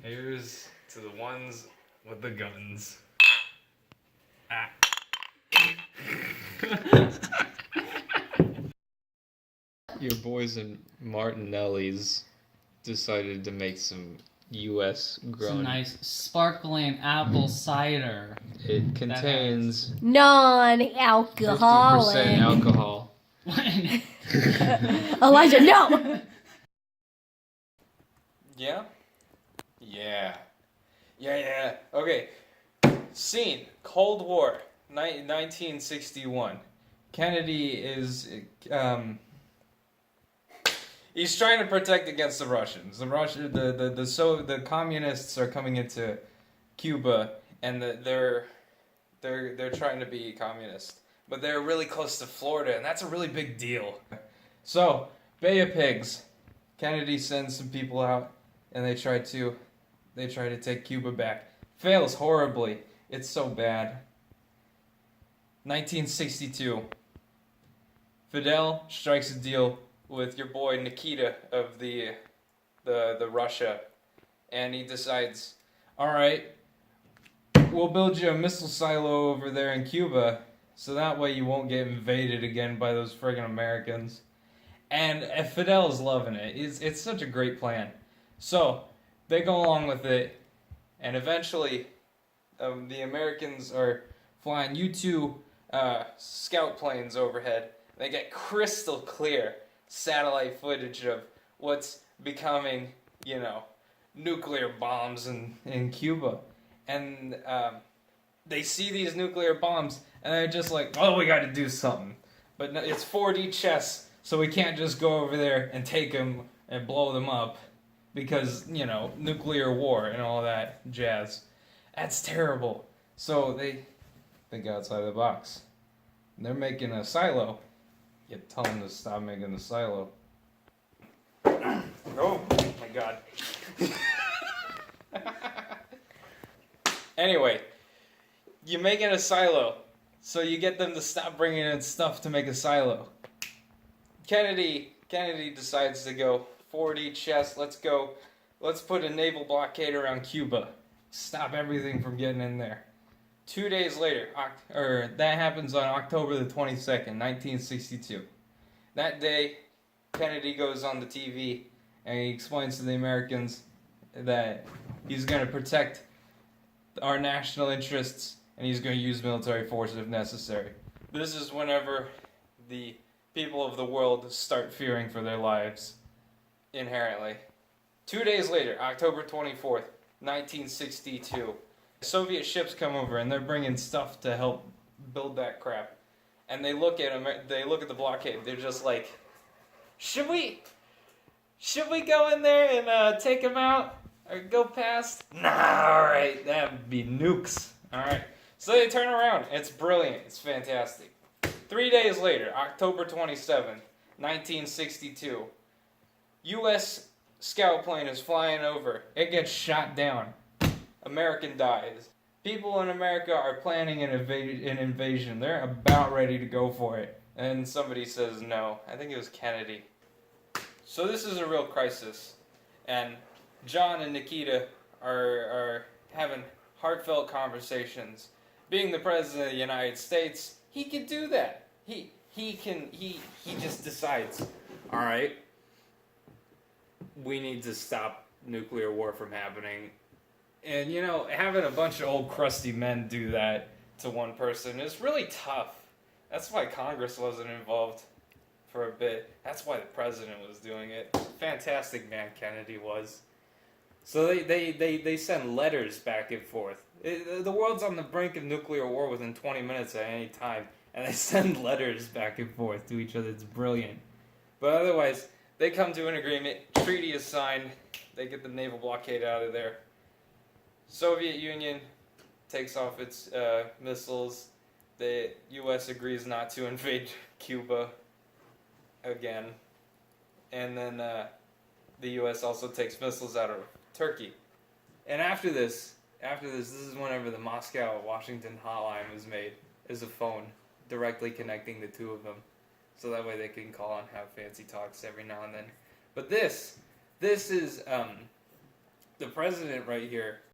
Here's to the ones with the guns. Ah. Your boys in Martinelli's decided to make some U.S. It's a grown. nice sparkling apple cider. It contains 50% non-alcoholic. alcohol. Elijah, no! Yeah? Yeah. Okay. Scene. Cold War. 1961. Kennedy is... he's trying to protect against the Russians. The communists are coming into Cuba, and they're trying to be communist. But they're really close to Florida, and that's a really big deal. So, Bay of Pigs. Kennedy sends some people out, and they try to take Cuba back. Fails horribly. It's so bad. 1962. Fidel strikes a deal with your boy Nikita of the Russia, and he decides, all right, we'll build you a missile silo over there in Cuba, so that way you won't get invaded again by those friggin' Americans. And Fidel's loving it. It's such a great plan. So they go along with it, and eventually the Americans are flying U-2 scout planes overhead. They get crystal clear satellite footage of what's becoming, nuclear bombs in Cuba. And they see these nuclear bombs, and they're just like, oh, we got to do something. But no, it's 4D chess, so we can't just go over there and take them and blow them up because, nuclear war and all that jazz. That's terrible. So they think outside of the box. They're making a silo. You tell them to stop making the silo. Oh my god. Anyway, you're making a silo, so you get them to stop bringing in stuff to make a silo. Kennedy decides to go 4D chess. Let's put a naval blockade around Cuba. Stop everything from getting in there. 2 days later, that happens on October the 22nd, 1962. That day, Kennedy goes on the TV and he explains to the Americans that he's going to protect our national interests and he's going to use military force if necessary. This is whenever the people of the world start fearing for their lives, inherently. 2 days later, October 24th, 1962. Soviet ships come over and they're bringing stuff to help build that crap. And they look at the blockade. They're just like, should we go in there and take them out or go past? Nah, all right, that'd be nukes. All right. So they turn around. It's brilliant. It's fantastic. 3 days later, October 27th, 1962. U.S. scout plane is flying over. It gets shot down. American dies. People in America are planning an invasion. They're about ready to go for it. And somebody says no. I think it was Kennedy. So this is a real crisis. And John and Nikita are having heartfelt conversations. Being the President of the United States, he can do that. He just decides, all right, we need to stop nuclear war from happening. And, having a bunch of old crusty men do that to one person is really tough. That's why Congress wasn't involved for a bit. That's why the president was doing it. Fantastic man Kennedy was. So they send letters back and forth. The world's on the brink of nuclear war within 20 minutes at any time. And they send letters back and forth to each other. It's brilliant. But otherwise, they come to an agreement. Treaty is signed. They get the naval blockade out of there. Soviet Union takes off its missiles. The U.S. agrees not to invade Cuba again. And then the U.S. also takes missiles out of Turkey. And after this is whenever the Moscow-Washington hotline was made as a phone directly connecting the two of them. So that way they can call and have fancy talks every now and then. But this is the president right here.